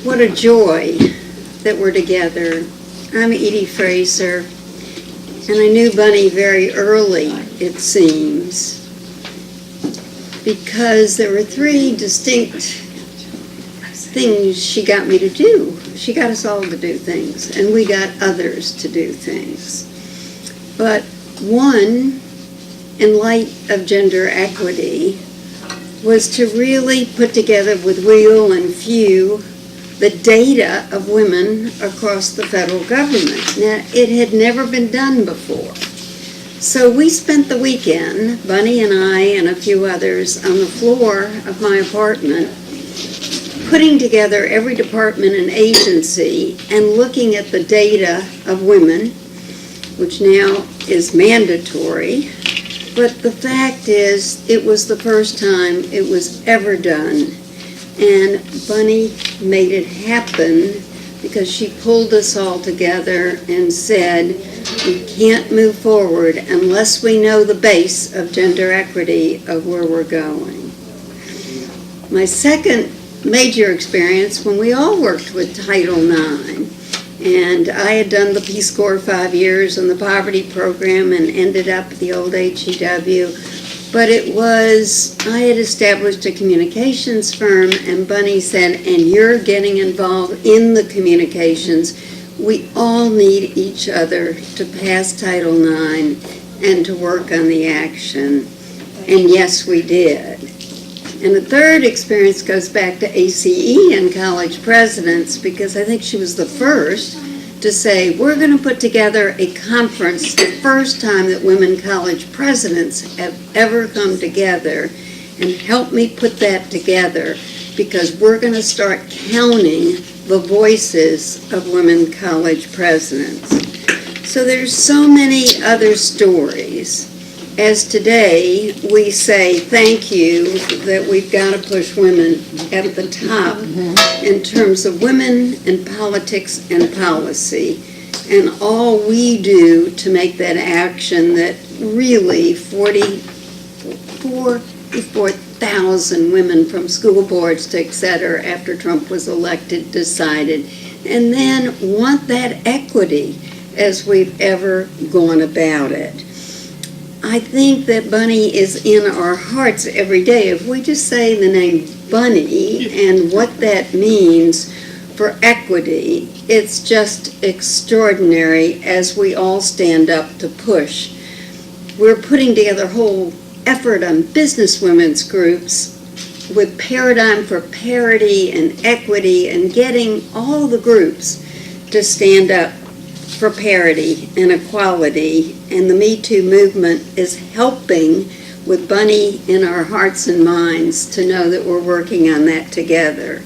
What a joy that we're together. I'm Edie Fraser, and I knew Bunny very early, it seems, because there were three distinct things she got me to do. She got us all to do things, and we got others to do things. But one, in light of gender equity, was to really put together with real and few the data of women across the federal government. Now, it had never been done before. So we spent the weekend, Bunny and I and a few others, on the floor of my apartment, putting together every department and agency and looking at the data of women, which now is mandatory. But the fact is, it was the first time it was ever done. And Bunny made it happen because she pulled us all together and said, we can't move forward unless we know the base of gender equity of where we're going. My second major experience, when we all worked with Title IX, and I had done the Peace Corps 5 years and the poverty program and ended up at the old HEW. But it was, I had established a communications firm, and Bunny said, and you're getting involved in the communications. We all need each other to pass Title IX and to work on the action. And yes, we did. And the third experience goes back to ACE and college presidents, because I think she was the first to say, we're going to put together a conference, the first time that women college presidents have ever come together, and help me put that together, because we're going to start counting the voices of women college presidents. So there's so many other stories. As today, we say thank you that we've got to push women at the top in terms of women in politics and policy, and all we do to make that action that really 44,000 women from school boards to et cetera after Trump was elected decided, and then want that equity as we've ever gone about it. I think that Bunny is in our hearts every day. If we just say the name Bunny and what that means for equity, it's just extraordinary as we all stand up to push. We're putting together a whole effort on business women's groups with Paradigm for Parity and Equity, and getting all the groups to stand up for parity and equality, and the Me Too movement is helping with Bunny in our hearts and minds to know that we're working on that together.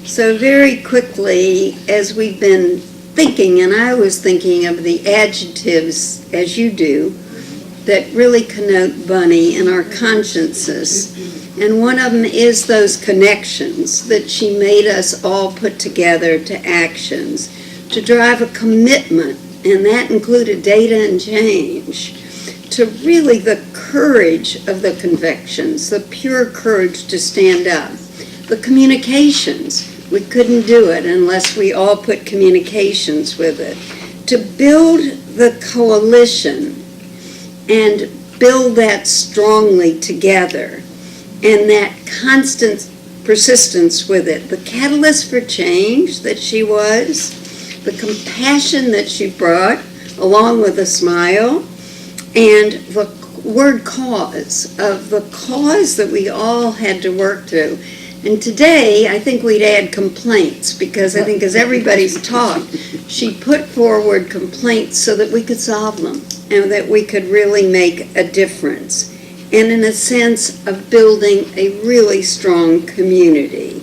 So very quickly, as we've been thinking, and I was thinking of the adjectives, as you do, that really connote Bunny in our consciences, and one of them is those connections that she made us all put together to actions, to drive a commitment, and that included data and change, to really the courage of the convictions, the pure courage to stand up. The communications, we couldn't do it unless we all put communications with it. To build the coalition and build that strongly together, and that constant persistence with it. The catalyst for change that she was, the compassion that she brought, along with a smile, and the word cause, of the cause that we all had to work through. And today, I think we'd add complaints, because I think as everybody's talked, she put forward complaints so that we could solve them, and that we could really make a difference. And in a sense of building a really strong community.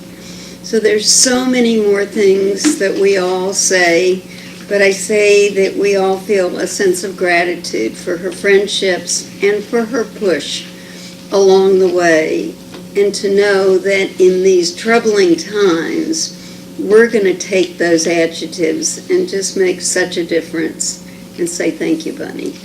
So there's so many more things that we all say, but I say that we all feel a sense of gratitude for her friendships and for her push along the way, and to know that in these troubling times, we're going to take those adjectives and just make such a difference and say thank you, Bunny.